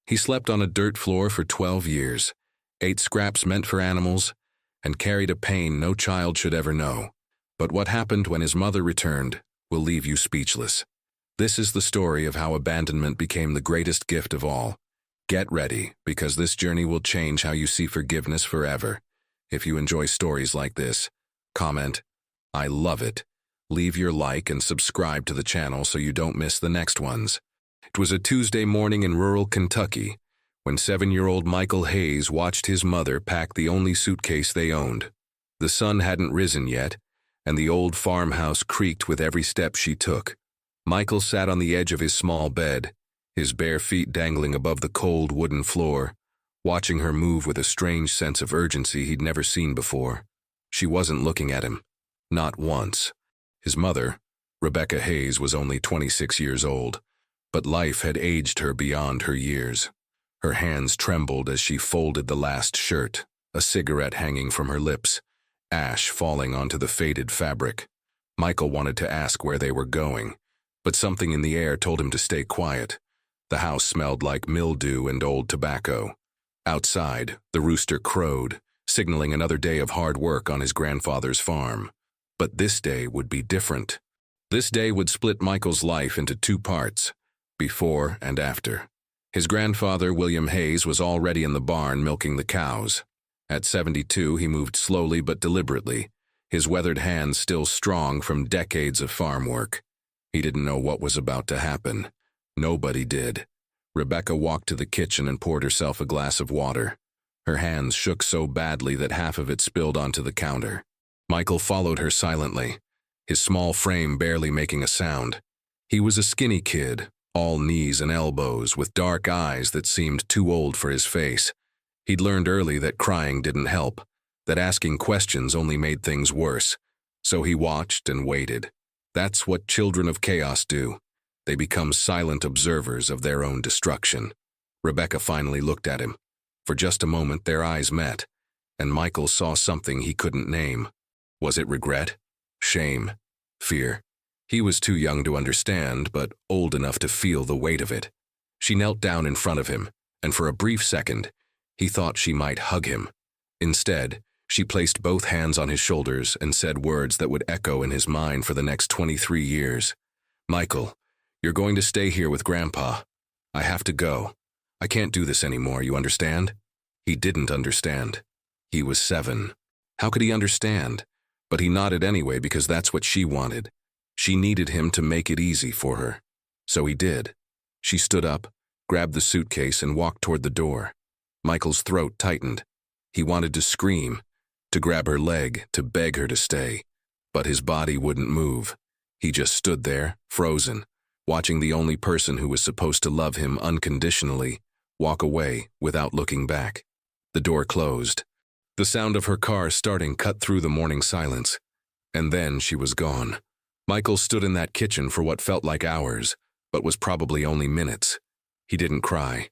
He slept on a dirt floor for 12 years, ate scraps meant for animals, and carried a pain no child should ever know. But what happened when his mother returned will leave you speechless. This is the story of how abandonment became the greatest gift of all. Get ready, because this journey will change how you see forgiveness forever. If you enjoy stories like this, comment, "I love it." Leave your like and subscribe to the channel so you don't miss the next ones. It was a Tuesday morning in rural Kentucky when 7-year-old Michael Hayes watched his mother pack the only suitcase they owned. The sun hadn't risen yet, and the old farmhouse creaked with every step she took. Michael sat on the edge of his small bed, his bare feet dangling above the cold wooden floor, watching her move with a strange sense of urgency he'd never seen before. She wasn't looking at him. Not once. His mother, Rebecca Hayes, was only 26 years old, but life had aged her beyond her years. Her hands trembled as she folded the last shirt, a cigarette hanging from her lips, ash falling onto the faded fabric. Michael wanted to ask where they were going, but something in the air told him to stay quiet. The house smelled like mildew and old tobacco. Outside, the rooster crowed, signaling another day of hard work on his grandfather's farm. But this day would be different. This day would split Michael's life into two parts, before and after. His grandfather, William Hayes, was already in the barn milking the cows. At 72, he moved slowly but deliberately, his weathered hands still strong from decades of farm work. He didn't know what was about to happen. Nobody did. Rebecca walked to the kitchen and poured herself a glass of water. Her hands shook so badly that half of it spilled onto the counter. Michael followed her silently, his small frame barely making a sound. He was a skinny kid, all knees and elbows, with dark eyes that seemed too old for his face. He'd learned early that crying didn't help, that asking questions only made things worse. So he watched and waited. That's what children of chaos do. They become silent observers of their own destruction. Rebecca finally looked at him. For just a moment their eyes met, and Michael saw something he couldn't name. Was it regret? Shame? Fear? He was too young to understand, but old enough to feel the weight of it. She knelt down in front of him, and for a brief second, he thought she might hug him. Instead, she placed both hands on his shoulders and said words that would echo in his mind for the next 23 years. "Michael, you're going to stay here with Grandpa. I have to go. I can't do this anymore, you understand?" He didn't understand. He was 7. How could he understand? But he nodded anyway because that's what she wanted. She needed him to make it easy for her. So he did. She stood up, grabbed the suitcase, and walked toward the door. Michael's throat tightened. He wanted to scream, to grab her leg, to beg her to stay. But his body wouldn't move. He just stood there, frozen, watching the only person who was supposed to love him unconditionally walk away without looking back. The door closed. The sound of her car starting cut through the morning silence. And then she was gone. Michael stood in that kitchen for what felt like hours, but was probably only minutes. He didn't cry.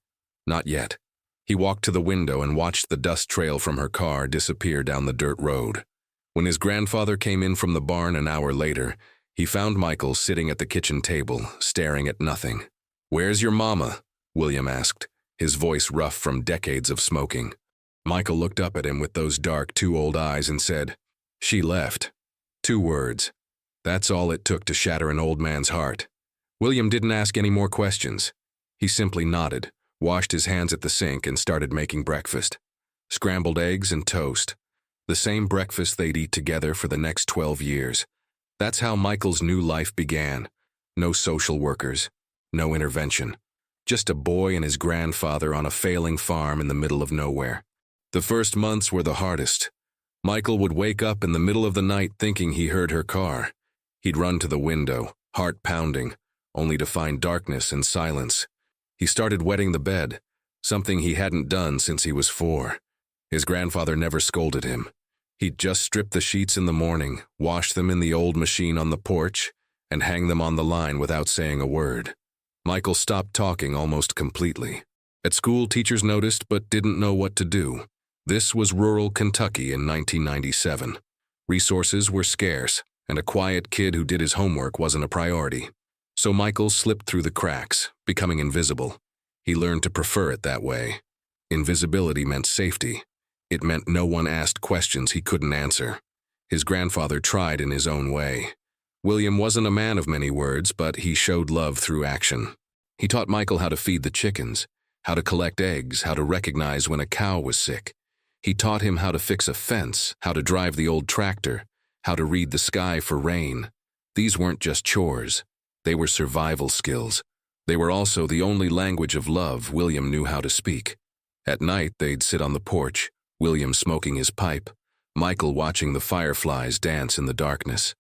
Not yet. He walked to the window and watched the dust trail from her car disappear down the dirt road. When his grandfather came in from the barn an hour later, he found Michael sitting at the kitchen table, staring at nothing. "Where's your mama?" William asked, his voice rough from decades of smoking. Michael looked up at him with those dark, too old eyes and said, "She left." 2 words. That's all it took to shatter an old man's heart. William didn't ask any more questions. He simply nodded, washed his hands at the sink, and started making breakfast. Scrambled eggs and toast. The same breakfast they'd eat together for the next 12 years. That's how Michael's new life began. No social workers. No intervention. Just a boy and his grandfather on a failing farm in the middle of nowhere. The first months were the hardest. Michael would wake up in the middle of the night thinking he heard her car. He'd run to the window, heart pounding, only to find darkness and silence. He started wetting the bed, something he hadn't done since he was 4. His grandfather never scolded him. He'd just strip the sheets in the morning, wash them in the old machine on the porch, and hang them on the line without saying a word. Michael stopped talking almost completely. At school, teachers noticed but didn't know what to do. This was rural Kentucky in 1997. Resources were scarce, and a quiet kid who did his homework wasn't a priority. So Michael slipped through the cracks, becoming invisible. He learned to prefer it that way. Invisibility meant safety. It meant no one asked questions he couldn't answer. His grandfather tried in his own way. William wasn't a man of many words, but he showed love through action. He taught Michael how to feed the chickens, how to collect eggs, how to recognize when a cow was sick. He taught him how to fix a fence, how to drive the old tractor, how to read the sky for rain. These weren't just chores. They were survival skills. They were also the only language of love William knew how to speak. At night, they'd sit on the porch, William smoking his pipe, Michael watching the fireflies dance in the darkness.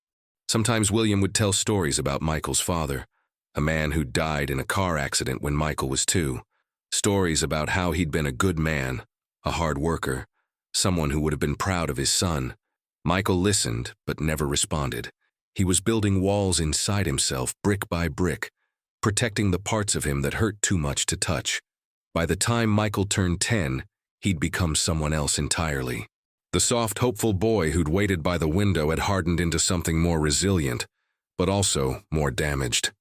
Sometimes William would tell stories about Michael's father, a man who died in a car accident when Michael was 2. Stories about how he'd been a good man, a hard worker, someone who would have been proud of his son. Michael listened, but never responded. He was building walls inside himself, brick by brick, protecting the parts of him that hurt too much to touch. By the time Michael turned 10, he'd become someone else entirely. The soft, hopeful boy who'd waited by the window had hardened into something more resilient, but also more damaged.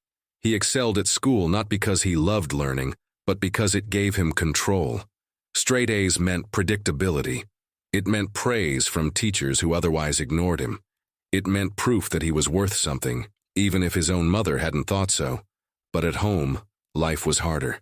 He excelled at school not because he loved learning, but because it gave him control. Straight A's meant predictability. It meant praise from teachers who otherwise ignored him. It meant proof that he was worth something, even if his own mother hadn't thought so. But at home, life was harder.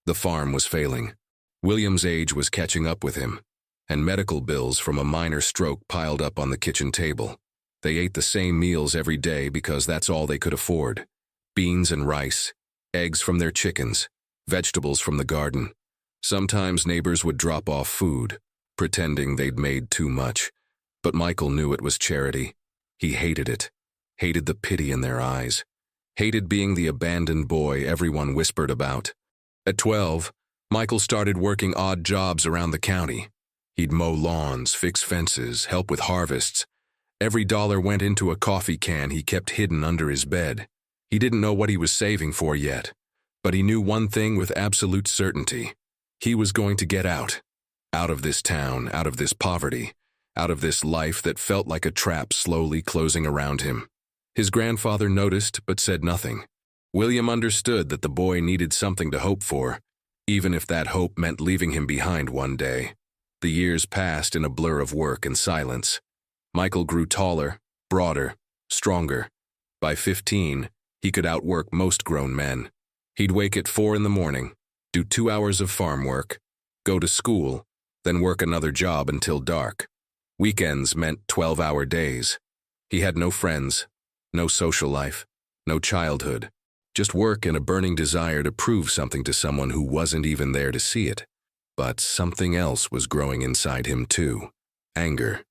The farm was failing. William's age was catching up with him, and medical bills from a minor stroke piled up on the kitchen table. They ate the same meals every day because that's all they could afford. Beans and rice, eggs from their chickens, vegetables from the garden. Sometimes neighbors would drop off food, pretending they'd made too much. But Michael knew it was charity. He hated it, hated the pity in their eyes, hated being the abandoned boy everyone whispered about. At 12, Michael started working odd jobs around the county. He'd mow lawns, fix fences, help with harvests. Every dollar went into a coffee can he kept hidden under his bed. He didn't know what he was saving for yet, but he knew one thing with absolute certainty. He was going to get out. Out of this town, out of this poverty, out of this life that felt like a trap slowly closing around him. His grandfather noticed but said nothing. William understood that the boy needed something to hope for, even if that hope meant leaving him behind one day. The years passed in a blur of work and silence. Michael grew taller, broader, stronger. By 15, he could outwork most grown men. He'd wake at 4 in the morning, do 2 hours of farm work, go to school, then work another job until dark. Weekends meant 12-hour days. He had no friends, no social life, no childhood, just work and a burning desire to prove something to someone who wasn't even there to see it. But something else was growing inside him too. Anger.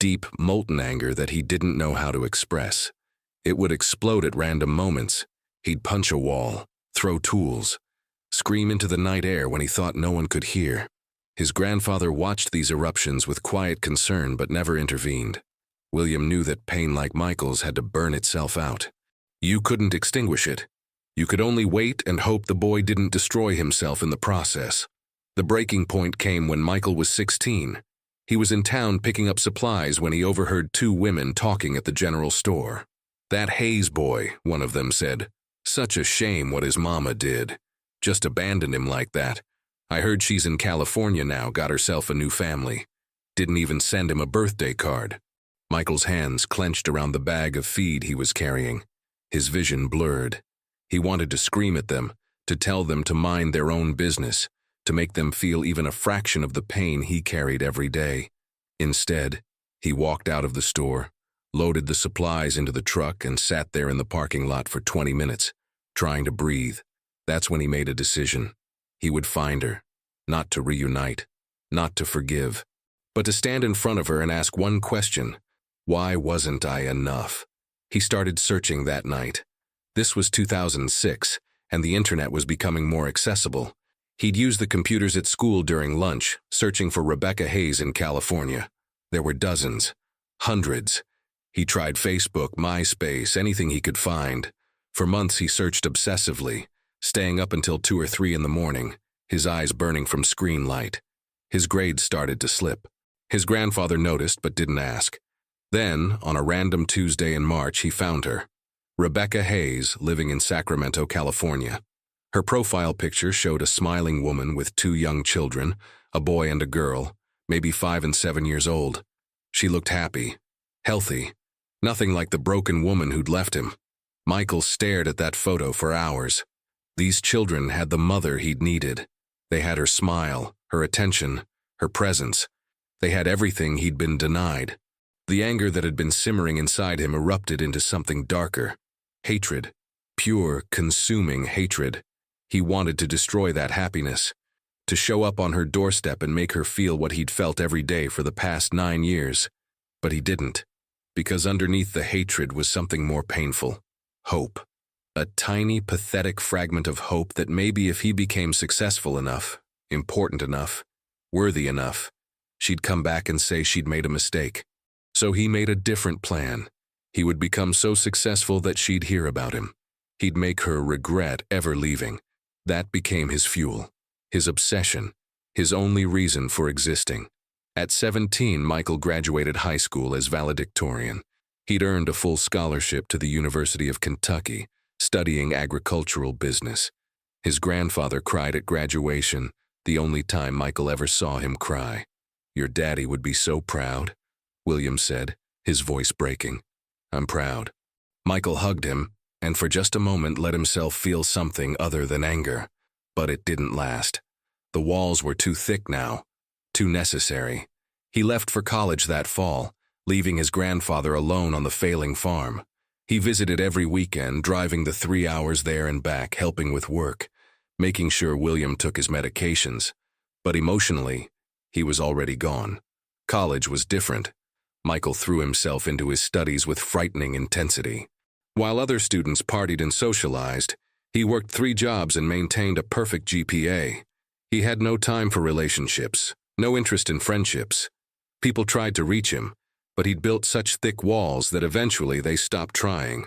Deep, molten anger that he didn't know how to express. It would explode at random moments. He'd punch a wall, throw tools, scream into the night air when he thought no one could hear. His grandfather watched these eruptions with quiet concern but never intervened. William knew that pain like Michael's had to burn itself out. You couldn't extinguish it. You could only wait and hope the boy didn't destroy himself in the process. The breaking point came when Michael was 16. He was in town picking up supplies when he overheard 2 women talking at the general store. "That Hayes boy," one of them said. "Such a shame what his mama did. Just abandoned him like that. I heard she's in California now, got herself a new family. Didn't even send him a birthday card." Michael's hands clenched around the bag of feed he was carrying. His vision blurred. He wanted to scream at them, to tell them to mind their own business, to make them feel even a fraction of the pain he carried every day. Instead, he walked out of the store, loaded the supplies into the truck, and sat there in the parking lot for 20 minutes, trying to breathe. That's when he made a decision. He would find her, not to reunite, not to forgive, but to stand in front of her and ask one question: why wasn't I enough? He started searching that night. This was 2006, and the internet was becoming more accessible. He'd use the computers at school during lunch, searching for Rebecca Hayes in California. There were dozens, hundreds. He tried Facebook, MySpace, anything he could find. For months he searched obsessively, staying up until 2 or 3 in the morning, his eyes burning from screen light. His grades started to slip. His grandfather noticed but didn't ask. Then, on a random Tuesday in March, he found her. Rebecca Hayes, living in Sacramento, California. Her profile picture showed a smiling woman with 2 young children, a boy and a girl, maybe 5 and 7 years old. She looked happy, healthy, nothing like the broken woman who'd left him. Michael stared at that photo for hours. These children had the mother he'd needed. They had her smile, her attention, her presence. They had everything he'd been denied. The anger that had been simmering inside him erupted into something darker. Hatred. Pure, consuming hatred. He wanted to destroy that happiness. To show up on her doorstep and make her feel what he'd felt every day for the past 9 years. But he didn't. Because underneath the hatred was something more painful. Hope. A tiny, pathetic fragment of hope that maybe if he became successful enough, important enough, worthy enough, she'd come back and say she'd made a mistake. So he made a different plan. He would become so successful that she'd hear about him. He'd make her regret ever leaving. That became his fuel, his obsession, his only reason for existing. At 17, Michael graduated high school as valedictorian. He'd earned a full scholarship to the University of Kentucky, studying agricultural business. His grandfather cried at graduation, the only time Michael ever saw him cry. "Your daddy would be so proud," William said, his voice breaking. "I'm proud." Michael hugged him, and for just a moment let himself feel something other than anger. But it didn't last. The walls were too thick now, too necessary. He left for college that fall, leaving his grandfather alone on the failing farm. He visited every weekend, driving the 3 hours there and back, helping with work, making sure William took his medications. But emotionally, he was already gone. College was different. Michael threw himself into his studies with frightening intensity. While other students partied and socialized, he worked 3 jobs and maintained a perfect GPA. He had no time for relationships, no interest in friendships. People tried to reach him, but he'd built such thick walls that eventually they stopped trying.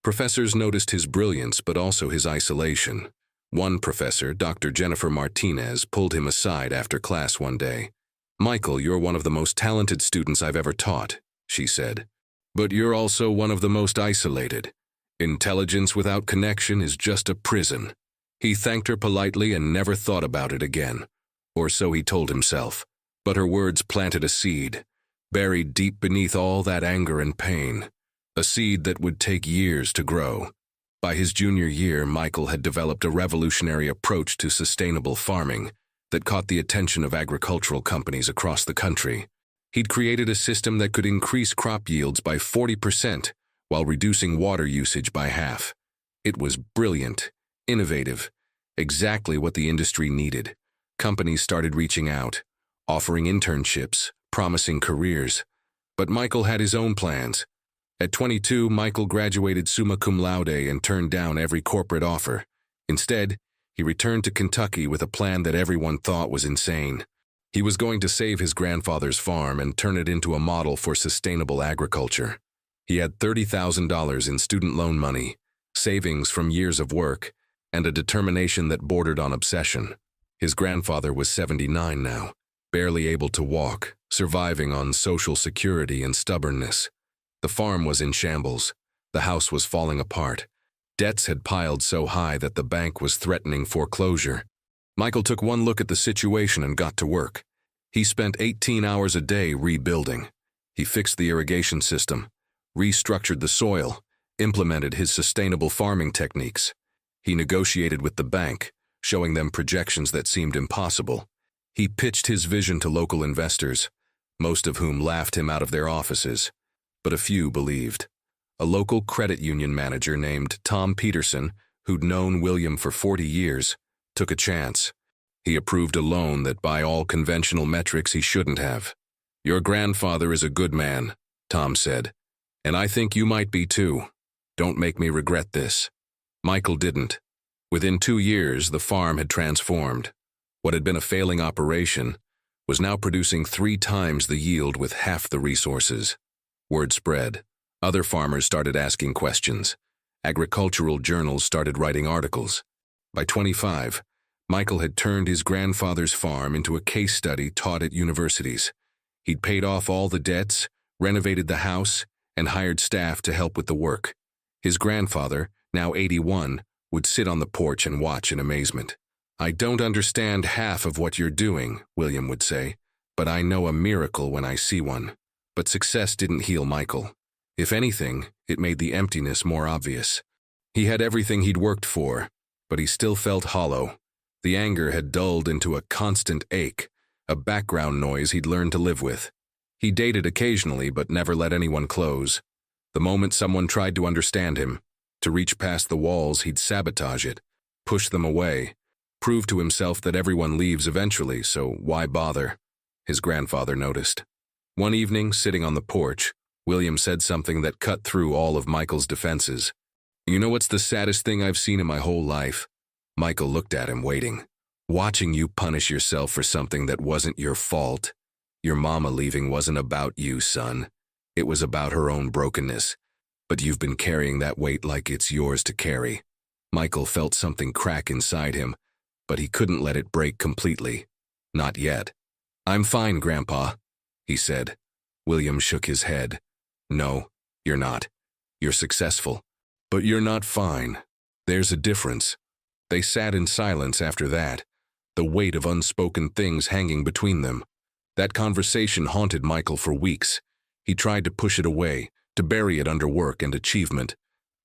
Professors noticed his brilliance but also his isolation. One professor, Dr. Jennifer Martinez, pulled him aside after class one day. "Michael, you're one of the most talented students I've ever taught," she said. "But you're also one of the most isolated. Intelligence without connection is just a prison." He thanked her politely and never thought about it again. Or so he told himself. But her words planted a seed, buried deep beneath all that anger and pain. A seed that would take years to grow. By his junior year, Michael had developed a revolutionary approach to sustainable farming that caught the attention of agricultural companies across the country. He'd created a system that could increase crop yields by 40% while reducing water usage by half. It was brilliant, innovative, exactly what the industry needed. Companies started reaching out, offering internships, promising careers. But Michael had his own plans. At 22, Michael graduated summa cum laude and turned down every corporate offer. Instead, he returned to Kentucky with a plan that everyone thought was insane. He was going to save his grandfather's farm and turn it into a model for sustainable agriculture. He had $30,000 in student loan money, savings from years of work, and a determination that bordered on obsession. His grandfather was 79 now, barely able to walk, surviving on Social Security and stubbornness. The farm was in shambles. The house was falling apart. Debts had piled so high that the bank was threatening foreclosure. Michael took one look at the situation and got to work. He spent 18 hours a day rebuilding. He fixed the irrigation system, restructured the soil, implemented his sustainable farming techniques. He negotiated with the bank, showing them projections that seemed impossible. He pitched his vision to local investors, most of whom laughed him out of their offices. But a few believed. A local credit union manager named Tom Peterson, who'd known William for 40 years, took a chance. He approved a loan that by all conventional metrics he shouldn't have. "Your grandfather is a good man," Tom said, "and I think you might be too. Don't make me regret this." Michael didn't. Within 2 years, the farm had transformed. What had been a failing operation was now producing 3 times the yield with half the resources. Word spread. Other farmers started asking questions. Agricultural journals started writing articles. By 25, Michael had turned his grandfather's farm into a case study taught at universities. He'd paid off all the debts, renovated the house, and hired staff to help with the work. His grandfather, now 81, would sit on the porch and watch in amazement. "I don't understand half of what you're doing," William would say, "but I know a miracle when I see one." But success didn't heal Michael. If anything, it made the emptiness more obvious. He had everything he'd worked for, but he still felt hollow. The anger had dulled into a constant ache, a background noise he'd learned to live with. He dated occasionally, but never let anyone close. The moment someone tried to understand him, to reach past the walls, he'd sabotage it, push them away, prove to himself that everyone leaves eventually, so why bother? His grandfather noticed. One evening, sitting on the porch, William said something that cut through all of Michael's defenses. "You know what's the saddest thing I've seen in my whole life?" Michael looked at him, waiting. "Watching you punish yourself for something that wasn't your fault. Your mama leaving wasn't about you, son. It was about her own brokenness. But you've been carrying that weight like it's yours to carry." Michael felt something crack inside him, but he couldn't let it break completely. Not yet. "I'm fine, Grandpa," he said. William shook his head. "No, you're not. You're successful. But you're not fine. There's a difference." They sat in silence after that, the weight of unspoken things hanging between them. That conversation haunted Michael for weeks. He tried to push it away, to bury it under work and achievement,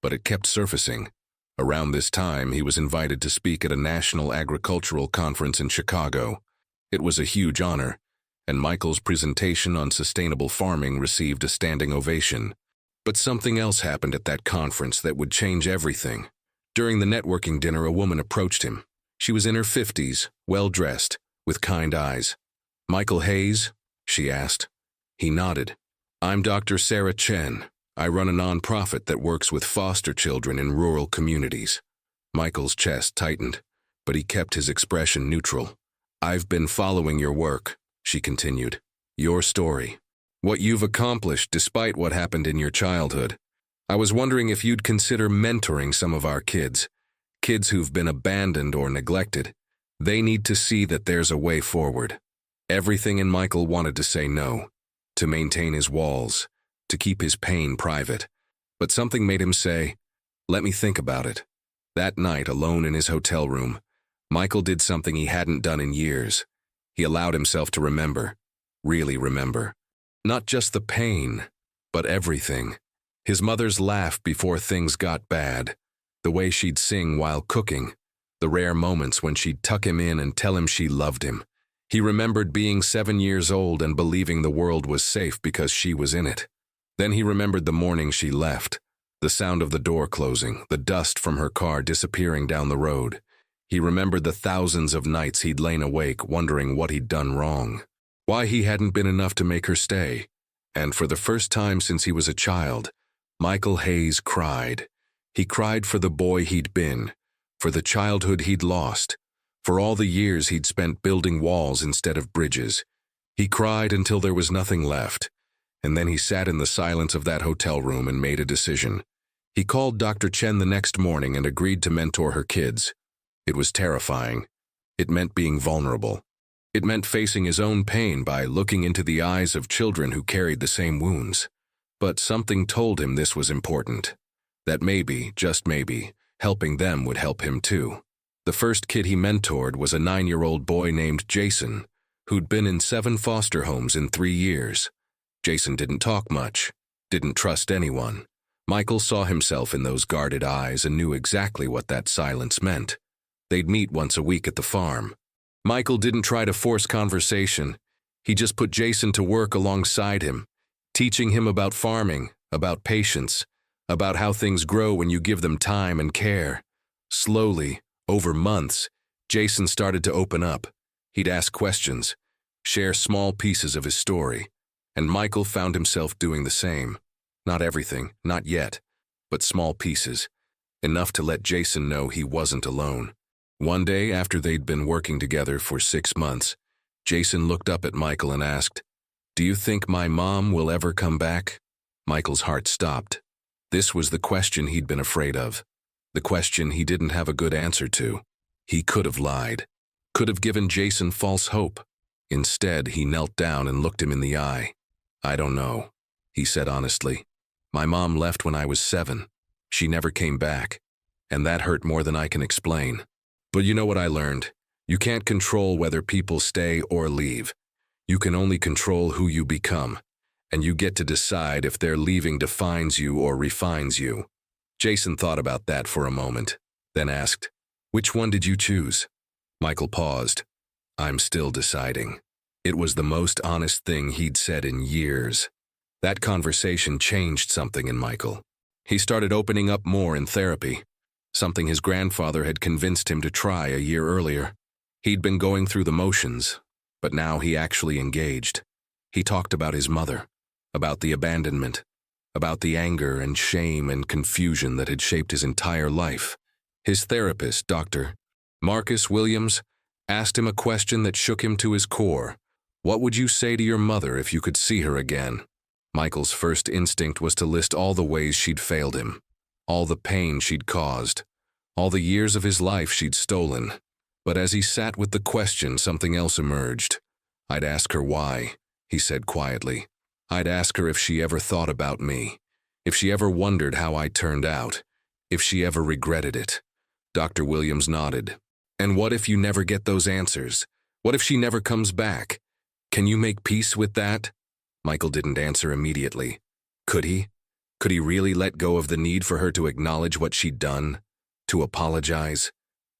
but it kept surfacing. Around this time, he was invited to speak at a national agricultural conference in Chicago. It was a huge honor, and Michael's presentation on sustainable farming received a standing ovation. But something else happened at that conference that would change everything. During the networking dinner, a woman approached him. She was in her 50s, well-dressed, with kind eyes. "Michael Hayes?" she asked. He nodded. "I'm Dr. Sarah Chen. I run a nonprofit that works with foster children in rural communities." Michael's chest tightened, but he kept his expression neutral. "I've been following your work," she continued. "Your story. What you've accomplished despite what happened in your childhood. I was wondering if you'd consider mentoring some of our kids who've been abandoned or neglected. They need to see that there's a way forward." Everything in Michael wanted to say no, to maintain his walls, to keep his pain private. But something made him say, "Let me think about it." That night, alone in his hotel room, Michael did something he hadn't done in years. He allowed himself to remember, really remember. Not just the pain, but everything. His mother's laugh before things got bad, the way she'd sing while cooking, the rare moments when she'd tuck him in and tell him she loved him. He remembered being 7 years old and believing the world was safe because she was in it. Then he remembered the morning she left, the sound of the door closing, the dust from her car disappearing down the road. He remembered the thousands of nights he'd lain awake wondering what he'd done wrong, why he hadn't been enough to make her stay. And for the first time since he was a child, Michael Hayes cried. He cried for the boy he'd been, for the childhood he'd lost, for all the years he'd spent building walls instead of bridges. He cried until there was nothing left, and then he sat in the silence of that hotel room and made a decision. He called Dr. Chen the next morning and agreed to mentor her kids. It was terrifying. It meant being vulnerable. It meant facing his own pain by looking into the eyes of children who carried the same wounds. But something told him this was important, that maybe, just maybe, helping them would help him too. The first kid he mentored was a 9-year-old boy named Jason, who'd been in 7 foster homes in 3 years. Jason didn't talk much, didn't trust anyone. Michael saw himself in those guarded eyes and knew exactly what that silence meant. They'd meet once a week at the farm. Michael didn't try to force conversation. He just put Jason to work alongside him, teaching him about farming, about patience, about how things grow when you give them time and care. Slowly, over months, Jason started to open up. He'd ask questions, share small pieces of his story, and Michael found himself doing the same. Not everything, not yet, but small pieces, enough to let Jason know he wasn't alone. One day, after they'd been working together for 6 months, Jason looked up at Michael and asked, "Do you think my mom will ever come back?" Michael's heart stopped. This was the question he'd been afraid of, the question he didn't have a good answer to. He could have lied, could have given Jason false hope. Instead, he knelt down and looked him in the eye. "I don't know," he said honestly. "My mom left when I was 7. She never came back. and that hurt more than I can explain. But you know what I learned? You can't control whether people stay or leave. You can only control who you become, and you get to decide if their leaving defines you or refines you. Jason thought about that for a moment, then asked, "Which one did you choose?" Michael paused. "I'm still deciding." It was the most honest thing he'd said in years. That conversation changed something in Michael. He started opening up more in therapy, something his grandfather had convinced him to try a year earlier. He'd been going through the motions, but now he actually engaged. He talked about his mother, about the abandonment, about the anger and shame and confusion that had shaped his entire life. His therapist, Dr. Marcus Williams, asked him a question that shook him to his core. What would you say to your mother if you could see her again? Michael's first instinct was to list all the ways she'd failed him, all the pain she'd caused, all the years of his life she'd stolen. But as he sat with the question, something else emerged. "I'd ask her why," he said quietly. "I'd ask her if she ever thought about me, if she ever wondered how I turned out, if she ever regretted it." Dr. Williams nodded. "And what if you never get those answers? What if she never comes back? Can you make peace with that?" Michael didn't answer immediately. Could he? Could he really let go of the need for her to acknowledge what she'd done? To apologize?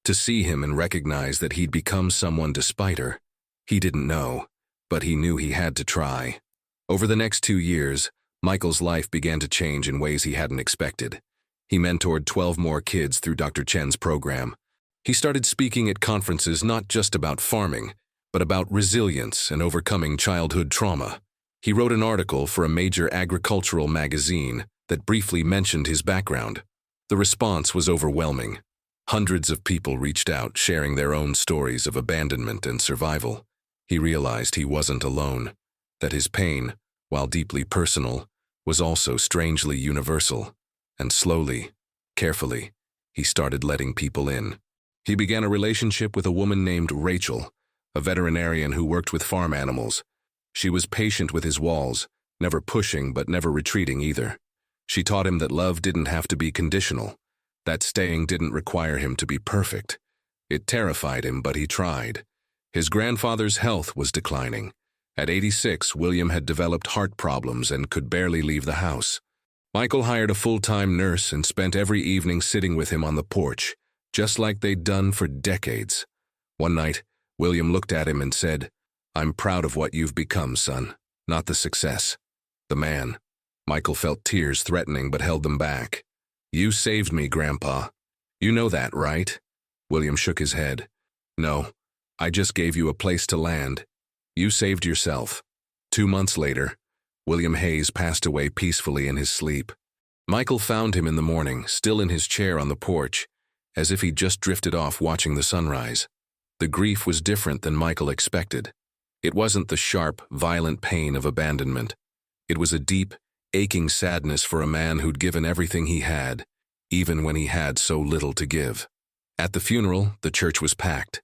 To see him and recognize that he'd become someone despite her? He didn't know, but he knew he had to try. Over the next 2 years, Michael's life began to change in ways he hadn't expected. He mentored 12 more kids through Dr. Chen's program. He started speaking at conferences not just about farming, but about resilience and overcoming childhood trauma. He wrote an article for a major agricultural magazine that briefly mentioned his background. The response was overwhelming. Hundreds of people reached out, sharing their own stories of abandonment and survival. He realized he wasn't alone, that his pain, while deeply personal, was also strangely universal. And slowly, carefully, he started letting people in. He began a relationship with a woman named Rachel, a veterinarian who worked with farm animals. She was patient with his walls, never pushing but never retreating either. She taught him that love didn't have to be conditional, that staying didn't require him to be perfect. It terrified him, but he tried. His grandfather's health was declining. At 86, William had developed heart problems and could barely leave the house. Michael hired a full-time nurse and spent every evening sitting with him on the porch, just like they'd done for decades. One night, William looked at him and said, "I'm proud of what you've become, son, not the success. The man." Michael felt tears threatening but held them back. "You saved me, Grandpa. You know that, right?" William shook his head. "No, I just gave you a place to land. You saved yourself." 2 months later, William Hayes passed away peacefully in his sleep. Michael found him in the morning, still in his chair on the porch, as if he'd just drifted off watching the sunrise. The grief was different than Michael expected. It wasn't the sharp, violent pain of abandonment. It was a deep, aching sadness for a man who'd given everything he had, even when he had so little to give. At the funeral, the church was packed.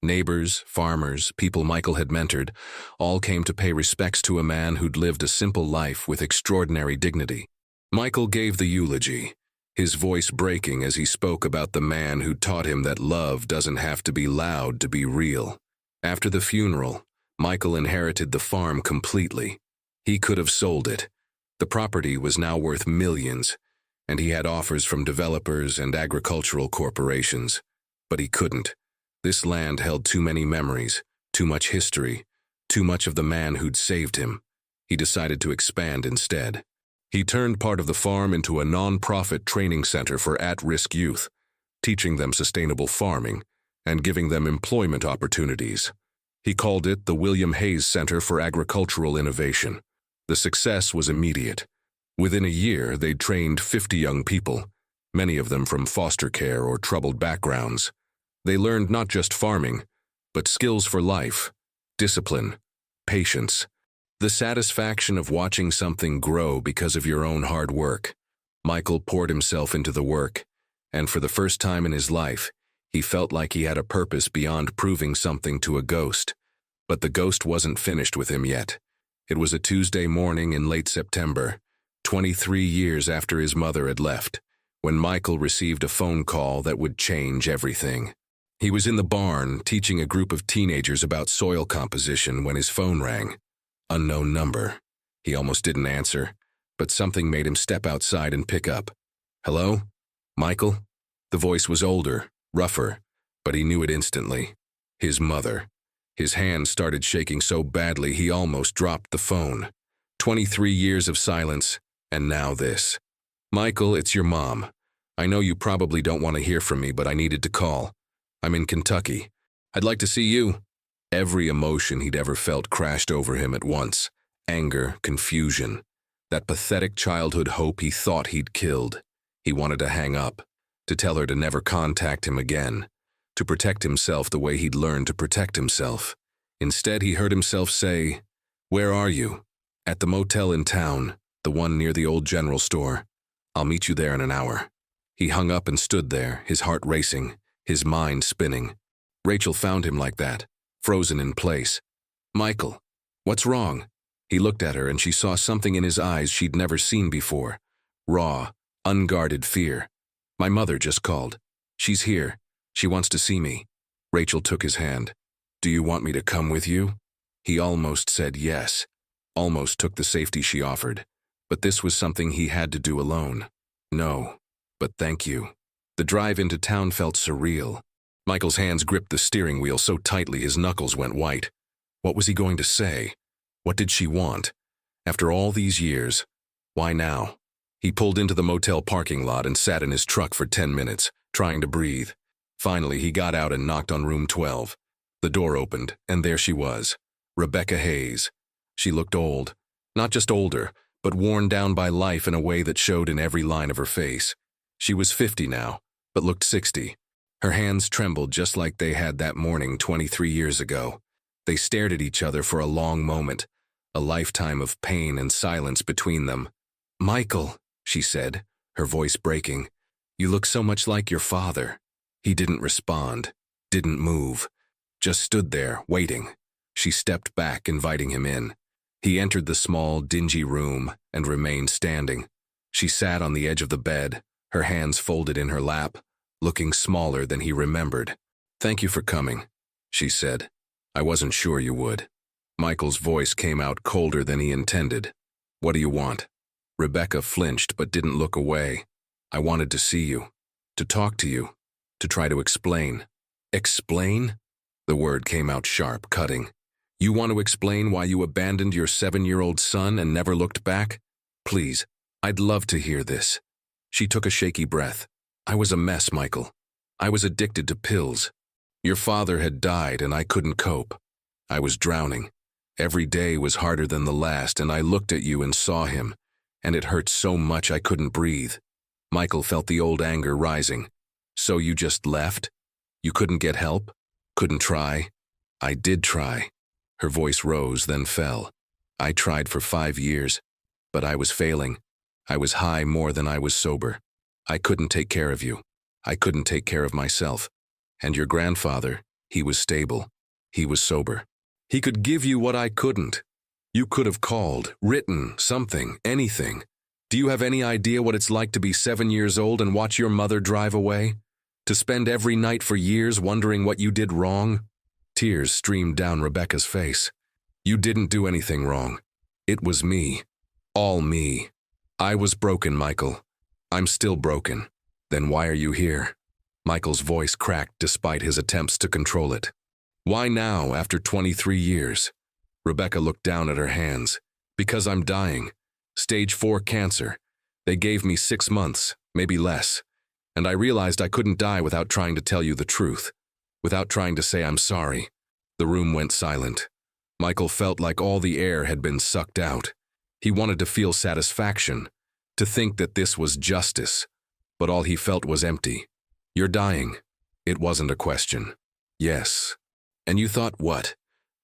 Neighbors, farmers, people Michael had mentored, all came to pay respects to a man who'd lived a simple life with extraordinary dignity. Michael gave the eulogy, his voice breaking as he spoke about the man who taught him that love doesn't have to be loud to be real. After the funeral, Michael inherited the farm completely. He could have sold it. The property was now worth millions, and he had offers from developers and agricultural corporations. But he couldn't. This land held too many memories, too much history, too much of the man who'd saved him. He decided to expand instead. He turned part of the farm into a non-profit training center for at-risk youth, teaching them sustainable farming and giving them employment opportunities. He called it the William Hayes Center for Agricultural Innovation. The success was immediate. Within a year, they'd trained 50 young people, many of them from foster care or troubled backgrounds. They learned not just farming, but skills for life, discipline, patience, the satisfaction of watching something grow because of your own hard work. Michael poured himself into the work, and for the first time in his life, he felt like he had a purpose beyond proving something to a ghost. But the ghost wasn't finished with him yet. It was a Tuesday morning in late September, 23 years after his mother had left, when Michael received a phone call that would change everything. He was in the barn teaching a group of teenagers about soil composition when his phone rang. Unknown number. He almost didn't answer, but something made him step outside and pick up. "Hello? Michael?" The voice was older, rougher, but he knew it instantly. His mother. His hand started shaking so badly he almost dropped the phone. 23 years of silence, and now this. "Michael, it's your mom. I know you probably don't want to hear from me, but I needed to call. I'm in Kentucky. I'd like to see you." Every emotion he'd ever felt crashed over him at once. Anger, confusion. That pathetic childhood hope he thought he'd killed. He wanted to hang up, to tell her to never contact him again, to protect himself the way he'd learned to protect himself. Instead, he heard himself say, "Where are you?" "At the motel in town, the one near the old general store. I'll meet you there in an hour." He hung up and stood there, his heart racing, his mind spinning. Rachel found him like that, frozen in place. "Michael, what's wrong?" He looked at her and she saw something in his eyes she'd never seen before. Raw, unguarded fear. "My mother just called. She's here. She wants to see me." Rachel took his hand. "Do you want me to come with you?" He almost said yes, almost took the safety she offered. But this was something he had to do alone. "No, but thank you." The drive into town felt surreal. Michael's hands gripped the steering wheel so tightly his knuckles went white. What was he going to say? What did she want? After all these years, why now? He pulled into the motel parking lot and sat in his truck for 10 minutes, trying to breathe. Finally, he got out and knocked on room 12. The door opened, and there she was, Rebecca Hayes. She looked old. Not just older, but worn down by life in a way that showed in every line of her face. She was 50 now, but looked 60. Her hands trembled just like they had that morning 23 years ago. They stared at each other for a long moment, a lifetime of pain and silence between them. "Michael," she said, her voice breaking, "you look so much like your father." He didn't respond, didn't move, just stood there, waiting. She stepped back, inviting him in. He entered the small, dingy room and remained standing. She sat on the edge of the bed, her hands folded in her lap, looking smaller than he remembered. "Thank you for coming," she said. "I wasn't sure you would." Michael's voice came out colder than he intended. "What do you want?" Rebecca flinched but didn't look away. "I wanted to see you, to talk to you, to try to explain." "Explain?" The word came out sharp, cutting. "You want to explain why you abandoned your 7-year-old son and never looked back? Please, I'd love to hear this." She took a shaky breath. "I was a mess, Michael. I was addicted to pills. Your father had died and I couldn't cope. I was drowning. Every day was harder than the last, and I looked at you and saw him, and it hurt so much I couldn't breathe." Michael felt the old anger rising. "So you just left? You couldn't get help? Couldn't try?" "I did try." Her voice rose, then fell. "I tried for 5 years, but I was failing. I was high more than I was sober. I couldn't take care of you. I couldn't take care of myself. And your grandfather, he was stable. He was sober. He could give you what I couldn't. You could have called, written, something, anything. Do you have any idea what it's like to be 7 years old and watch your mother drive away? To spend every night for years wondering what you did wrong?" Tears streamed down Rebecca's face. "You didn't do anything wrong. It was me. All me. I was broken, Michael. I'm still broken. Then why are you here?" Michael's voice cracked despite his attempts to control it. "Why now, after 23 years? Rebecca looked down at her hands. "Because I'm dying. Stage 4 cancer. They gave me 6 months, maybe less. And I realized I couldn't die without trying to tell you the truth, without trying to say I'm sorry." The room went silent. Michael felt like all the air had been sucked out. He wanted to feel satisfaction, to think that this was justice, but all he felt was empty. "You're dying." It wasn't a question. "Yes." "And you thought what?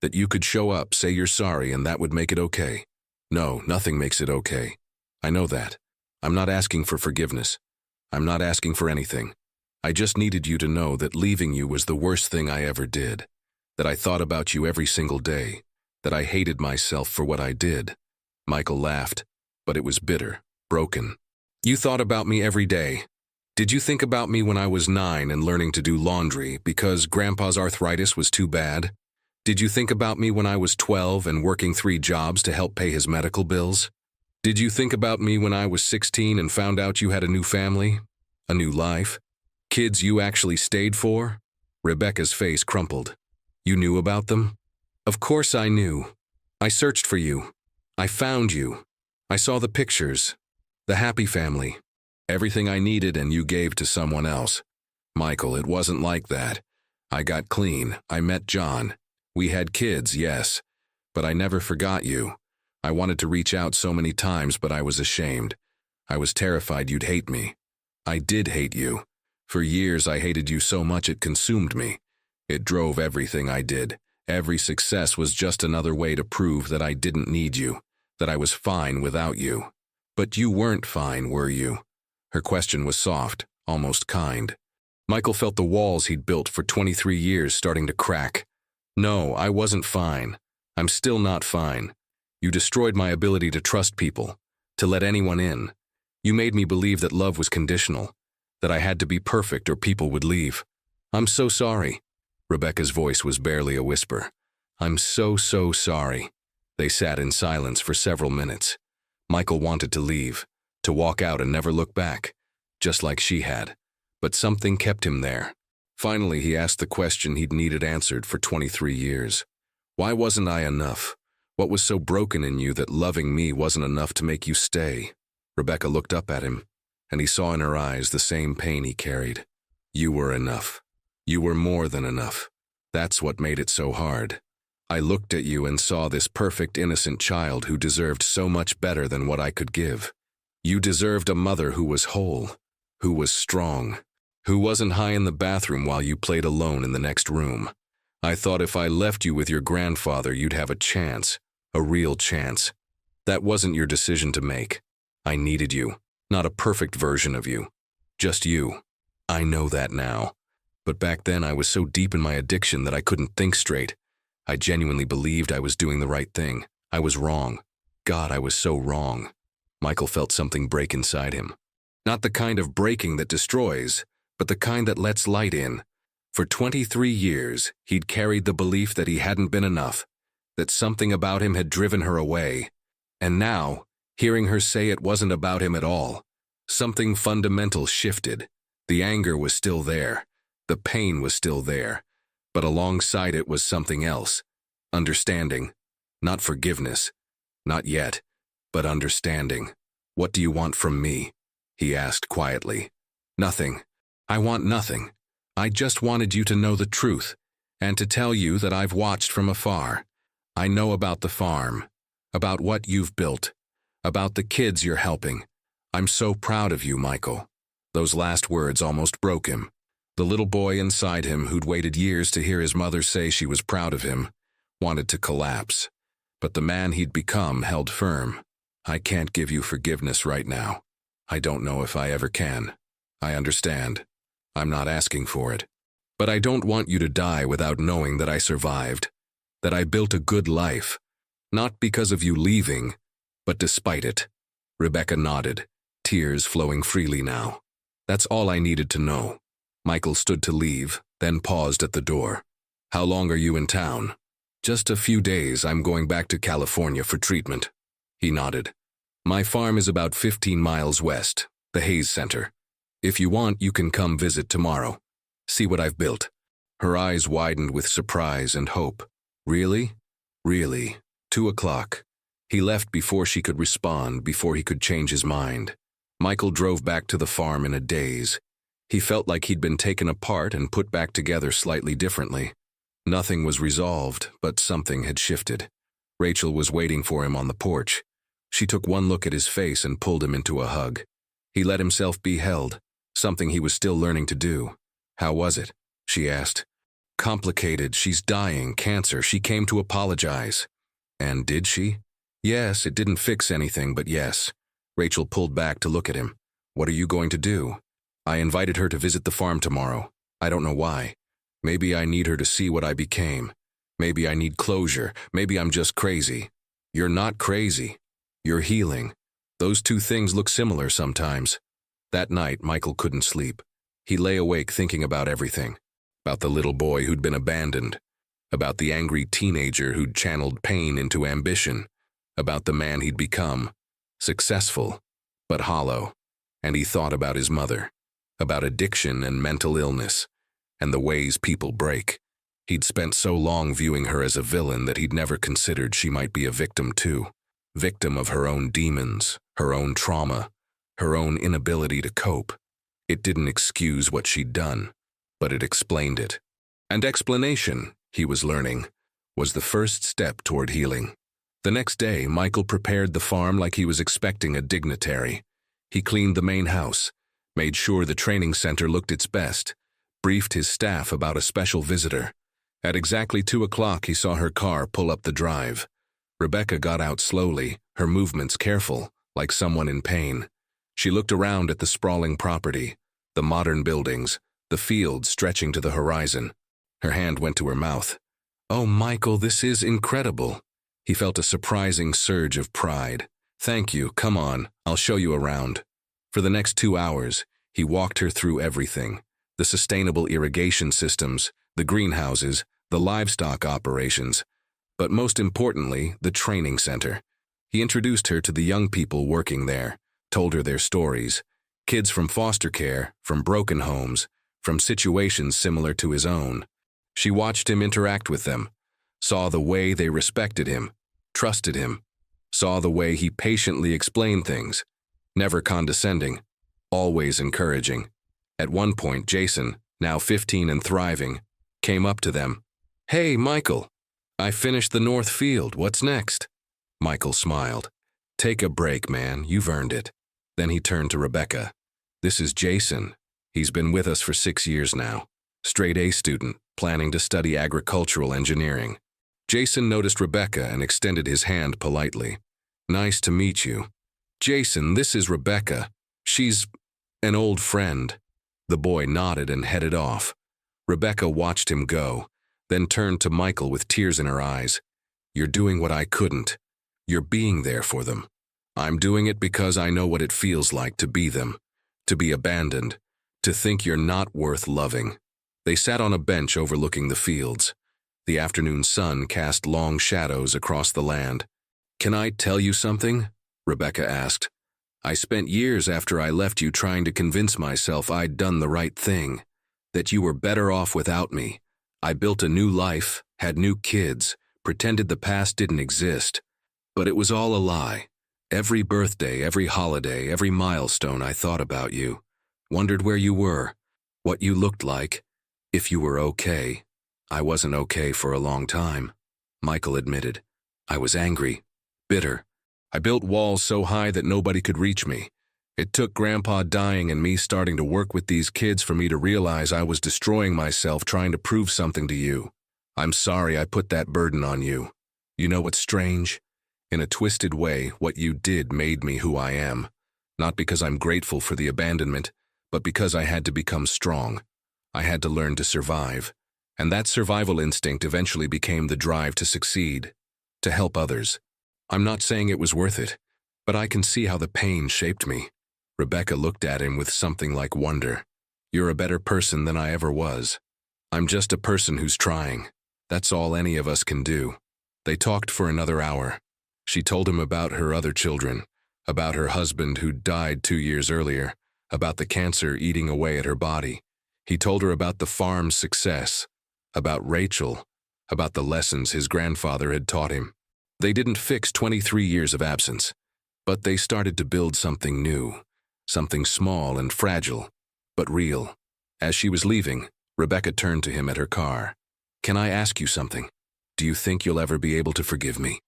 That you could show up, say you're sorry, and that would make it okay?" "No, nothing makes it okay. I know that. I'm not asking for forgiveness. I'm not asking for anything. I just needed you to know that leaving you was the worst thing I ever did, that I thought about you every single day, that I hated myself for what I did." Michael laughed, but it was bitter, broken. "You thought about me every day. Did you think about me when I was 9 and learning to do laundry because Grandpa's arthritis was too bad? Did you think about me when I was 12 and working 3 jobs to help pay his medical bills? Did you think about me when I was 16 and found out you had a new family? A new life? Kids you actually stayed for? Rebecca's face crumpled. You knew about them? Of course I knew. I searched for you. I found you. I saw the pictures. The happy family. Everything I needed and you gave to someone else. Michael, it wasn't like that. I got clean. I met John. We had kids, yes. But I never forgot you. I wanted to reach out so many times, but I was ashamed. I was terrified you'd hate me. I did hate you. For years I hated you so much it consumed me. It drove everything I did. Every success was just another way to prove that I didn't need you, that I was fine without you. But you weren't fine, were you? Her question was soft, almost kind. Michael felt the walls he'd built for 23 years starting to crack. No, I wasn't fine. I'm still not fine. You destroyed my ability to trust people, to let anyone in. You made me believe that love was conditional, that I had to be perfect or people would leave. I'm so sorry. Rebecca's voice was barely a whisper. I'm so sorry. They sat in silence for several minutes. Michael wanted to leave, to walk out and never look back, just like she had. But something kept him there. Finally, he asked the question he'd needed answered for 23 years. Why wasn't I enough? What was so broken in you that loving me wasn't enough to make you stay? Rebecca looked up at him, and he saw in her eyes the same pain he carried. You were enough. You were more than enough. That's what made it so hard. I looked at you and saw this perfect, innocent child who deserved so much better than what I could give. You deserved a mother who was whole, who was strong, who wasn't high in the bathroom while you played alone in the next room. I thought if I left you with your grandfather, you'd have a chance, a real chance. That wasn't your decision to make. I needed you, not a perfect version of you. Just you. I know that now. But back then I was so deep in my addiction that I couldn't think straight. I genuinely believed I was doing the right thing. I was wrong. God, I was so wrong. Michael felt something break inside him. Not the kind of breaking that destroys, but the kind that lets light in. For 23 years, he'd carried the belief that he hadn't been enough, that something about him had driven her away. And now, hearing her say it wasn't about him at all, something fundamental shifted. The anger was still there. The pain was still there. But alongside it was something else. Understanding. Not forgiveness. Not yet. But understanding. What do you want from me? He asked quietly. Nothing. I want nothing. I just wanted you to know the truth, and to tell you that I've watched from afar. I know about the farm, about what you've built, about the kids you're helping. I'm so proud of you, Michael. Those last words almost broke him. The little boy inside him who'd waited years to hear his mother say she was proud of him wanted to collapse. But the man he'd become held firm. I can't give you forgiveness right now. I don't know if I ever can. I understand. I'm not asking for it. But I don't want you to die without knowing that I survived, that I built a good life, not because of you leaving, but despite it. Rebecca nodded, tears flowing freely now. That's all I needed to know. Michael stood to leave, then paused at the door. How long are you in town? Just a few days. I'm going back to California for treatment. He nodded. My farm is about 15 miles west, the Hayes Center. If you want, you can come visit tomorrow. See what I've built. Her eyes widened with surprise and hope. Really? Really. 2 o'clock. He left before she could respond, before he could change his mind. Michael drove back to the farm in a daze. He felt like he'd been taken apart and put back together slightly differently. Nothing was resolved, but something had shifted. Rachel was waiting for him on the porch. She took one look at his face and pulled him into a hug. He let himself be held, something he was still learning to do. How was it? She asked. Complicated. She's dying, cancer. She came to apologize. And did she? Yes, it didn't fix anything, but yes. Rachel pulled back to look at him. What are you going to do? I invited her to visit the farm tomorrow. I don't know why. Maybe I need her to see what I became. Maybe I need closure. Maybe I'm just crazy. You're not crazy. You're healing. Those two things look similar sometimes. That night, Michael couldn't sleep. He lay awake thinking about everything. About the little boy who'd been abandoned. About the angry teenager who'd channeled pain into ambition. About the man he'd become. Successful, but hollow. And he thought about his mother. About addiction and mental illness. And the ways people break. He'd spent so long viewing her as a villain that he'd never considered she might be a victim too. Victim of her own demons, her own trauma, her own inability to cope. It didn't excuse what she'd done, but it explained it. And explanation, he was learning, was the first step toward healing. The next day, Michael prepared the farm like he was expecting a dignitary. He cleaned the main house, made sure the training center looked its best, briefed his staff about a special visitor. At exactly 2 o'clock, he saw her car pull up the drive. Rebecca got out slowly, her movements careful, like someone in pain. She looked around at the sprawling property, the modern buildings, the fields stretching to the horizon. Her hand went to her mouth. "Oh, Michael, this is incredible." He felt a surprising surge of pride. "Thank you, come on, I'll show you around." For the next 2 hours, he walked her through everything. The sustainable irrigation systems, the greenhouses, the livestock operations, but most importantly, the training center. He introduced her to the young people working there, told her their stories. Kids from foster care, from broken homes, from situations similar to his own. She watched him interact with them, saw the way they respected him, trusted him, saw the way he patiently explained things, never condescending, always encouraging. At one point, Jason, now 15 and thriving, came up to them. "Hey, Michael, I finished the north field, what's next?" Michael smiled. "Take a break, man, you've earned it." Then he turned to Rebecca. "This is Jason. He's been with us for 6 years now. Straight A student, planning to study agricultural engineering." Jason noticed Rebecca and extended his hand politely. "Nice to meet you." "Jason, this is Rebecca. She's an old friend." The boy nodded and headed off. Rebecca watched him go, then turned to Michael with tears in her eyes. "You're doing what I couldn't. You're being there for them. I'm doing it because I know what it feels like to be them, to be abandoned, to think you're not worth loving." They sat on a bench overlooking the fields. The afternoon sun cast long shadows across the land. "Can I tell you something?" Rebecca asked. "I spent years after I left you trying to convince myself I'd done the right thing, that you were better off without me. I built a new life, had new kids, pretended the past didn't exist. But it was all a lie. Every birthday, every holiday, every milestone I thought about you. Wondered where you were, what you looked like, if you were okay. I wasn't okay for a long time," Michael admitted. "I was angry, bitter. I built walls so high that nobody could reach me. It took Grandpa dying and me starting to work with these kids for me to realize I was destroying myself trying to prove something to you. I'm sorry I put that burden on you. You know what's strange? In a twisted way, what you did made me who I am. Not because I'm grateful for the abandonment, but because I had to become strong. I had to learn to survive. And that survival instinct eventually became the drive to succeed, to help others. I'm not saying it was worth it, but I can see how the pain shaped me." Rebecca looked at him with something like wonder. "You're a better person than I ever was. I'm just a person who's trying. That's all any of us can do." They talked for another hour. She told him about her other children, about her husband who died 2 years earlier, about the cancer eating away at her body. He told her about the farm's success, about Rachel, about the lessons his grandfather had taught him. They didn't fix 23 years of absence, but they started to build something new, something small and fragile, but real. As she was leaving, Rebecca turned to him at her car. "Can I ask you something? Do you think you'll ever be able to forgive me?"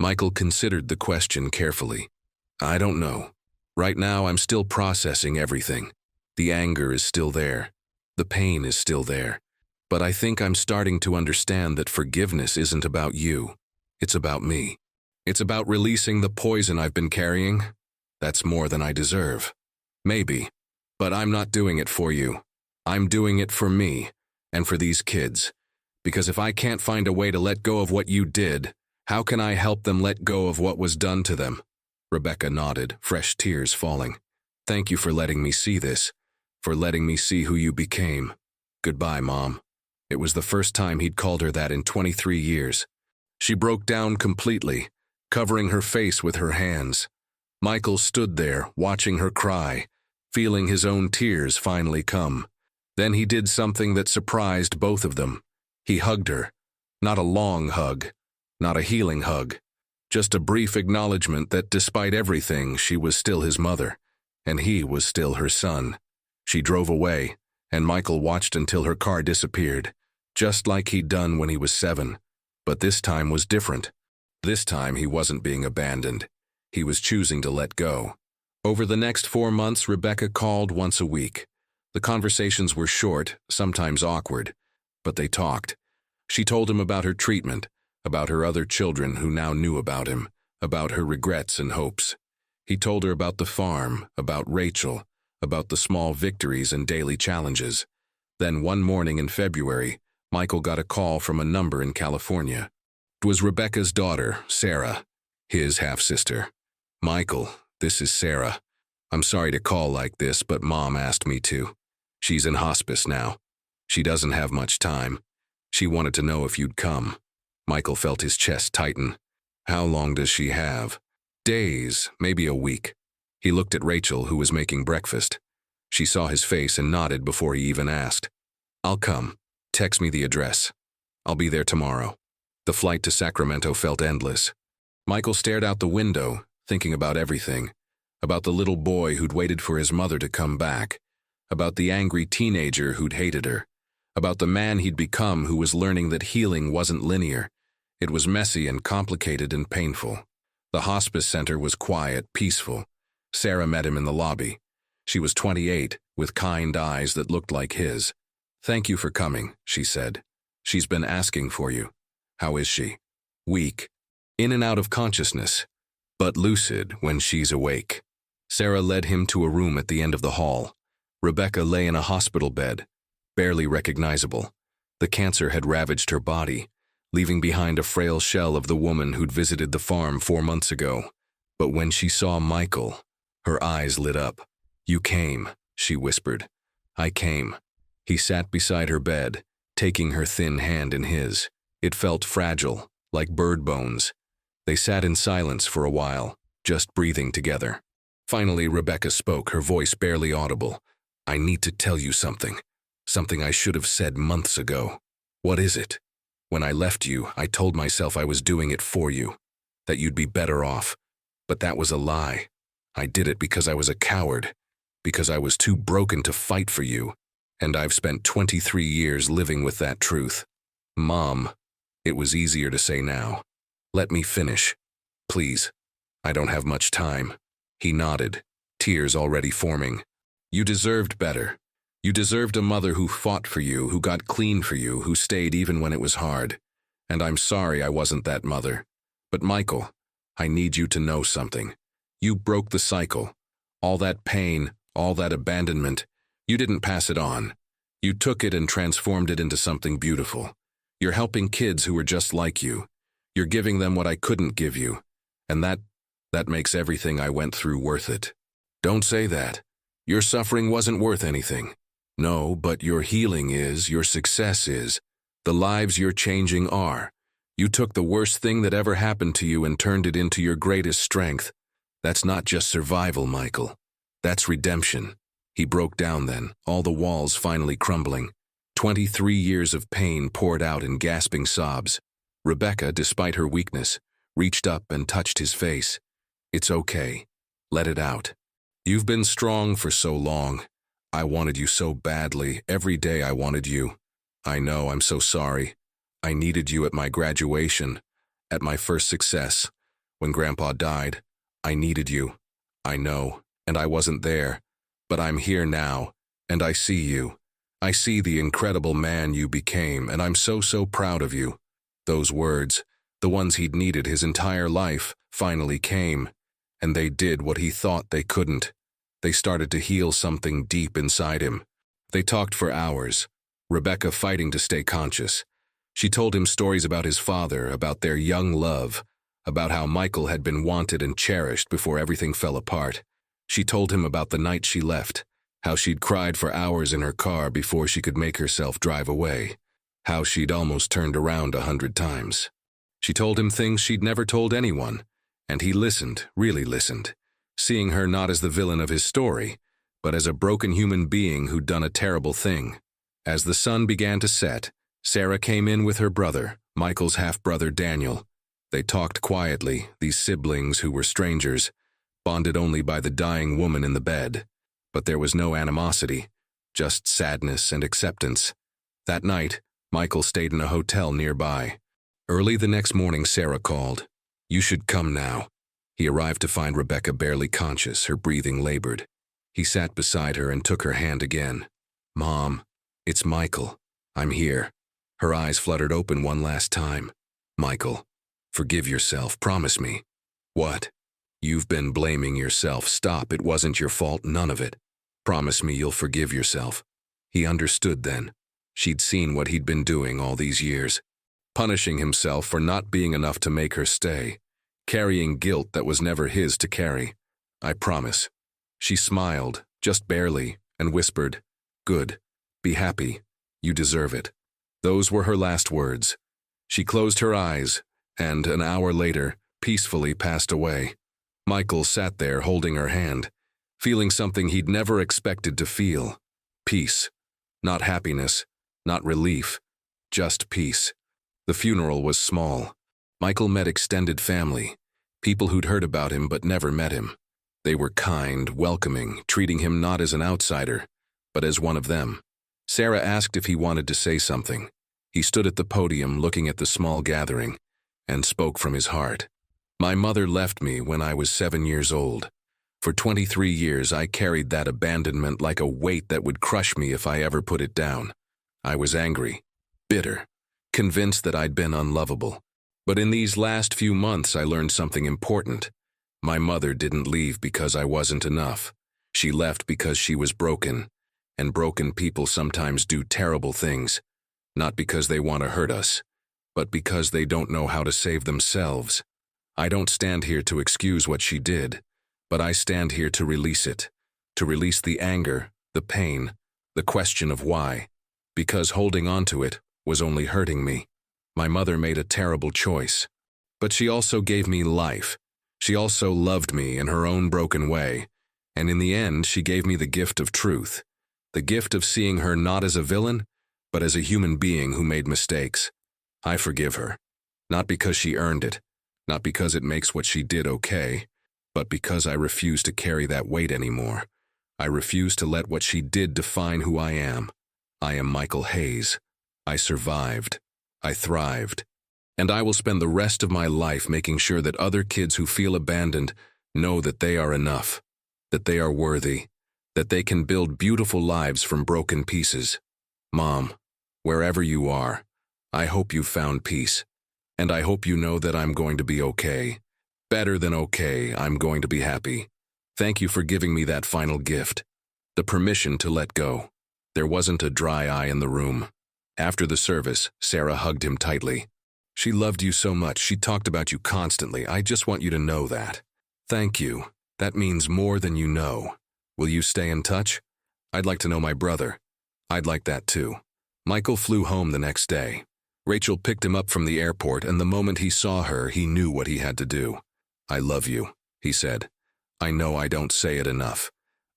Michael considered the question carefully. "I don't know. Right now I'm still processing everything. The anger is still there. The pain is still there. But I think I'm starting to understand that forgiveness isn't about you. It's about me. It's about releasing the poison I've been carrying. That's more than I deserve. Maybe. But I'm not doing it for you. I'm doing it for me, and for these kids. Because if I can't find a way to let go of what you did, how can I help them let go of what was done to them?" Rebecca nodded, fresh tears falling. Thank you for letting me see this, for letting me see who you became. Goodbye, Mom. It was the first time he'd called her that in 23 years. She broke down completely, covering her face with her hands. Michael stood there, watching her cry, feeling his own tears finally come. Then he did something that surprised both of them. He hugged her. Not a long hug, not a healing hug, just a brief acknowledgement that despite everything, she was still his mother, and he was still her son. She drove away, and Michael watched until her car disappeared, just like he'd done when he was 7. But this time was different. This time he wasn't being abandoned. He was choosing to let go. Over the next 4 months, Rebecca called once a week. The conversations were short, sometimes awkward, but they talked. She told him about her treatment, about her other children who now knew about him, about her regrets and hopes. He told her about the farm, about Rachel, about the small victories and daily challenges. Then one morning in February, Michael got a call from a number in California. It was Rebecca's daughter, Sarah, his half-sister. "Michael, this is Sarah. I'm sorry to call like this, but Mom asked me to. She's in hospice now. She doesn't have much time. She wanted to know if you'd come." Michael felt his chest tighten. "How long does she have?" "Days, maybe a week." He looked at Rachel, who was making breakfast. She saw his face and nodded before he even asked. "I'll come. Text me the address. I'll be there tomorrow." The flight to Sacramento felt endless. Michael stared out the window, thinking about everything. About the little boy who'd waited for his mother to come back. About the angry teenager who'd hated her. About the man he'd become who was learning that healing wasn't linear. It was messy and complicated and painful. The hospice center was quiet, peaceful. Sarah met him in the lobby. She was 28, with kind eyes that looked like his. "Thank you for coming," she said. "She's been asking for you." "How is she?" "Weak. In and out of consciousness, but lucid when she's awake." Sarah led him to a room at the end of the hall. Rebecca lay in a hospital bed, barely recognizable. The cancer had ravaged her body, leaving behind a frail shell of the woman who'd visited the farm 4 months ago. But when she saw Michael, her eyes lit up. "You came," she whispered. "I came." He sat beside her bed, taking her thin hand in his. It felt fragile, like bird bones. They sat in silence for a while, just breathing together. Finally, Rebecca spoke, her voice barely audible. "I need to tell you something. Something I should have said months ago." "What is it?" "When I left you, I told myself I was doing it for you, that you'd be better off. But that was a lie. I did it because I was a coward, because I was too broken to fight for you. And I've spent 23 years living with that truth." "Mom," it was easier to say now. "Let me finish. Please. I don't have much time." He nodded, tears already forming. "You deserved better. You deserved a mother who fought for you, who got clean for you, who stayed even when it was hard. And I'm sorry I wasn't that mother. But Michael, I need you to know something. You broke the cycle. All that pain, all that abandonment, you didn't pass it on. You took it and transformed it into something beautiful. You're helping kids who are just like you. You're giving them what I couldn't give you. And that makes everything I went through worth it." "Don't say that. Your suffering wasn't worth anything." "No, but your healing is, your success is. The lives you're changing are. You took the worst thing that ever happened to you and turned it into your greatest strength. That's not just survival, Michael. That's redemption." He broke down then, all the walls finally crumbling. 23 years of pain poured out in gasping sobs. Rebecca, despite her weakness, reached up and touched his face. "It's okay. Let it out. You've been strong for so long. I wanted you so badly. Every day I wanted you. I know, I'm so sorry. I needed you at my graduation, at my first success. When Grandpa died, I needed you. I know, and I wasn't there. But I'm here now, and I see you. I see the incredible man you became, and I'm so proud of you." Those words, the ones he'd needed his entire life, finally came, and they did what he thought they couldn't. They started to heal something deep inside him. They talked for hours, Rebecca fighting to stay conscious. She told him stories about his father, about their young love, about how Michael had been wanted and cherished before everything fell apart. She told him about the night she left, how she'd cried for hours in her car before she could make herself drive away, how she'd almost turned around 100 times. She told him things she'd never told anyone, and he listened, really listened, seeing her not as the villain of his story, but as a broken human being who'd done a terrible thing. As the sun began to set, Sarah came in with her brother, Michael's half-brother Daniel. They talked quietly, these siblings who were strangers, bonded only by the dying woman in the bed. But there was no animosity, just sadness and acceptance. That night, Michael stayed in a hotel nearby. Early the next morning, Sarah called. "You should come now." He arrived to find Rebecca barely conscious, her breathing labored. He sat beside her and took her hand again. "Mom, it's Michael. I'm here." Her eyes fluttered open one last time. "Michael, forgive yourself, promise me." "What?" "You've been blaming yourself. Stop, it wasn't your fault, none of it. Promise me you'll forgive yourself." He understood then. She'd seen what he'd been doing all these years. Punishing himself for not being enough to make her stay. Carrying guilt that was never his to carry. "I promise." She smiled, just barely, and whispered, "Good. Be happy. You deserve it." Those were her last words. She closed her eyes, and an hour later, peacefully passed away. Michael sat there holding her hand, feeling something he'd never expected to feel. Peace. Not happiness, not relief, just peace. The funeral was small. Michael met extended family, people who'd heard about him but never met him. They were kind, welcoming, treating him not as an outsider, but as one of them. Sarah asked if he wanted to say something. He stood at the podium looking at the small gathering and spoke from his heart. "My mother left me when I was 7 years old. For 23 years I carried that abandonment like a weight that would crush me if I ever put it down. I was angry, bitter, convinced that I'd been unlovable. But in these last few months I learned something important. My mother didn't leave because I wasn't enough. She left because she was broken, and broken people sometimes do terrible things, not because they want to hurt us, but because they don't know how to save themselves. I don't stand here to excuse what she did, but I stand here to release it, to release the anger, the pain, the question of why, because holding on to it was only hurting me. My mother made a terrible choice, but she also gave me life. She also loved me in her own broken way, and in the end she gave me the gift of truth, the gift of seeing her not as a villain, but as a human being who made mistakes. I forgive her, not because she earned it, not because it makes what she did okay, but because I refuse to carry that weight anymore. I refuse to let what she did define who I am. I am Michael Hayes. I survived. I thrived. And I will spend the rest of my life making sure that other kids who feel abandoned know that they are enough, that they are worthy, that they can build beautiful lives from broken pieces. Mom, wherever you are, I hope you've found peace. And I hope you know that I'm going to be okay. Better than okay, I'm going to be happy. Thank you for giving me that final gift, the permission to let go. There wasn't a dry eye in the room. After the service, Sarah hugged him tightly. She loved you so much, she talked about you constantly. I just want you to know that. Thank you. That means more than you know. Will you stay in touch? I'd like to know my brother. I'd like that too. Michael flew home the next day. Rachel picked him up from the airport, and the moment he saw her, he knew what he had to do. I love you, he said. I know I don't say it enough.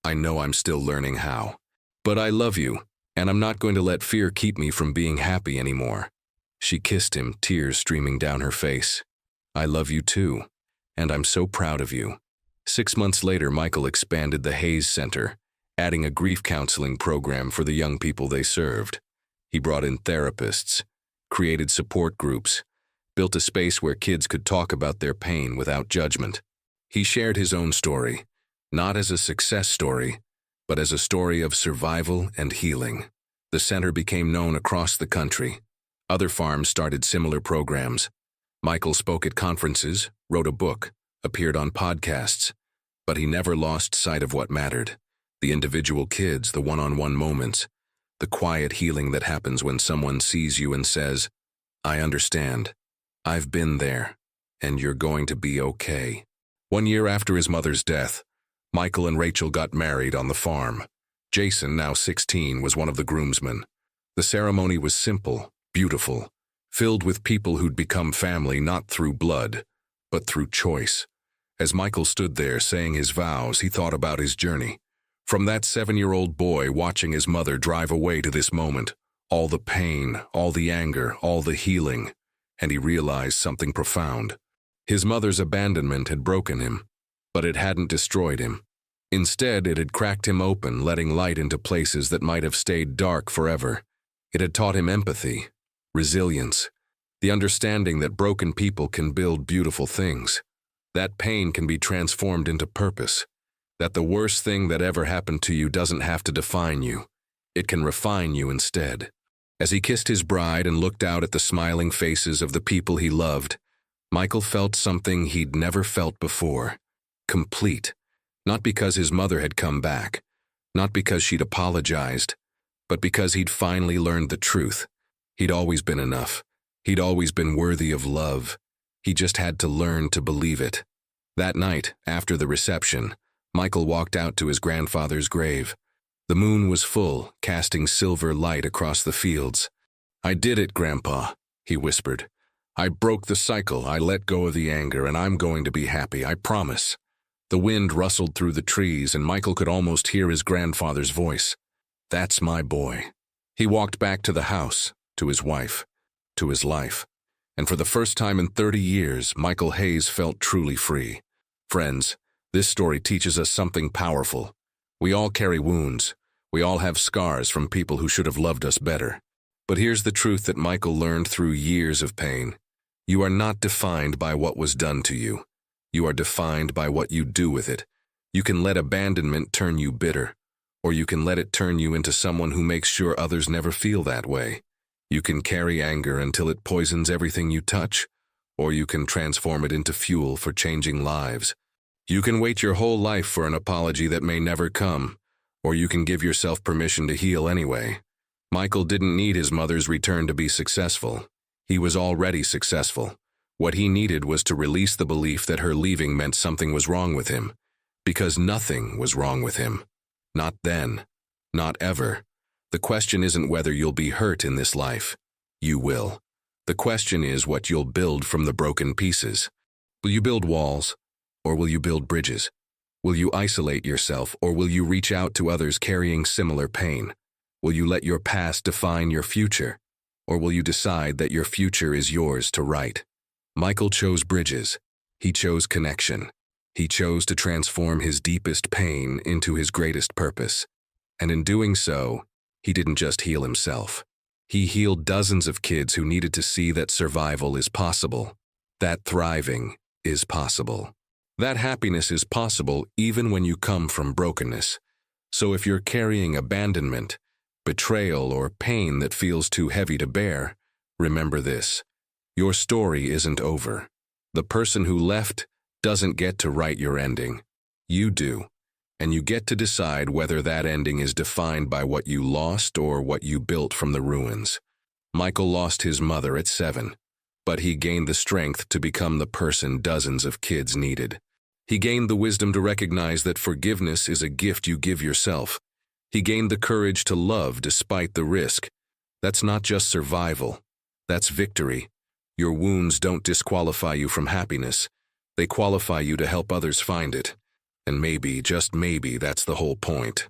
I know I'm still learning how. But I love you, and I'm not going to let fear keep me from being happy anymore. She kissed him, tears streaming down her face. I love you too, and I'm so proud of you. 6 months later, Michael expanded the Hayes Center, adding a grief counseling program for the young people they served. He brought in therapists, created support groups, built a space where kids could talk about their pain without judgment. He shared his own story, not as a success story, but as a story of survival and healing. The center became known across the country. Other farms started similar programs. Michael spoke at conferences, wrote a book, appeared on podcasts, but he never lost sight of what mattered. The individual kids, the one-on-one moments, the quiet healing that happens when someone sees you and says, I understand. I've been there, and you're going to be okay. 1 year after his mother's death, Michael and Rachel got married on the farm. Jason, now 16, was one of the groomsmen. The ceremony was simple, beautiful, filled with people who'd become family not through blood, but through choice. As Michael stood there saying his vows, he thought about his journey. From that 7-year-old boy watching his mother drive away to this moment, all the pain, all the anger, all the healing, and he realized something profound. His mother's abandonment had broken him, but it hadn't destroyed him. Instead, it had cracked him open, letting light into places that might have stayed dark forever. It had taught him empathy, resilience, the understanding that broken people can build beautiful things, that pain can be transformed into purpose, that the worst thing that ever happened to you doesn't have to define you. It can refine you instead. As he kissed his bride and looked out at the smiling faces of the people he loved, Michael felt something he'd never felt before. Complete. Not because his mother had come back, not because she'd apologized, but because he'd finally learned the truth. He'd always been enough. He'd always been worthy of love. He just had to learn to believe it. That night, after the reception, Michael walked out to his grandfather's grave. The moon was full, casting silver light across the fields. "I did it, Grandpa," he whispered. "I broke the cycle, I let go of the anger, and I'm going to be happy, I promise." The wind rustled through the trees, and Michael could almost hear his grandfather's voice. "That's my boy." He walked back to the house, to his wife, to his life. And for the first time in 30 years, Michael Hayes felt truly free. Friends, this story teaches us something powerful. We all carry wounds. We all have scars from people who should have loved us better. But here's the truth that Michael learned through years of pain. You are not defined by what was done to you. You are defined by what you do with it. You can let abandonment turn you bitter, or you can let it turn you into someone who makes sure others never feel that way. You can carry anger until it poisons everything you touch, or you can transform it into fuel for changing lives. You can wait your whole life for an apology that may never come, or you can give yourself permission to heal anyway. Michael didn't need his mother's return to be successful. He was already successful. What he needed was to release the belief that her leaving meant something was wrong with him, because nothing was wrong with him. Not then. Not ever. The question isn't whether you'll be hurt in this life. You will. The question is what you'll build from the broken pieces. Will you build walls, or will you build bridges? Will you isolate yourself, or will you reach out to others carrying similar pain? Will you let your past define your future, or will you decide that your future is yours to write? Michael chose bridges. He chose connection. He chose to transform his deepest pain into his greatest purpose. And in doing so, he didn't just heal himself. He healed dozens of kids who needed to see that survival is possible, that thriving is possible, that happiness is possible even when you come from brokenness. So if you're carrying abandonment, betrayal, or pain that feels too heavy to bear, remember this. Your story isn't over. The person who left doesn't get to write your ending. You do. And you get to decide whether that ending is defined by what you lost or what you built from the ruins. Michael lost his mother at 7, but he gained the strength to become the person dozens of kids needed. He gained the wisdom to recognize that forgiveness is a gift you give yourself. He gained the courage to love despite the risk. That's not just survival. That's victory. Your wounds don't disqualify you from happiness. They qualify you to help others find it. And maybe, just maybe, that's the whole point.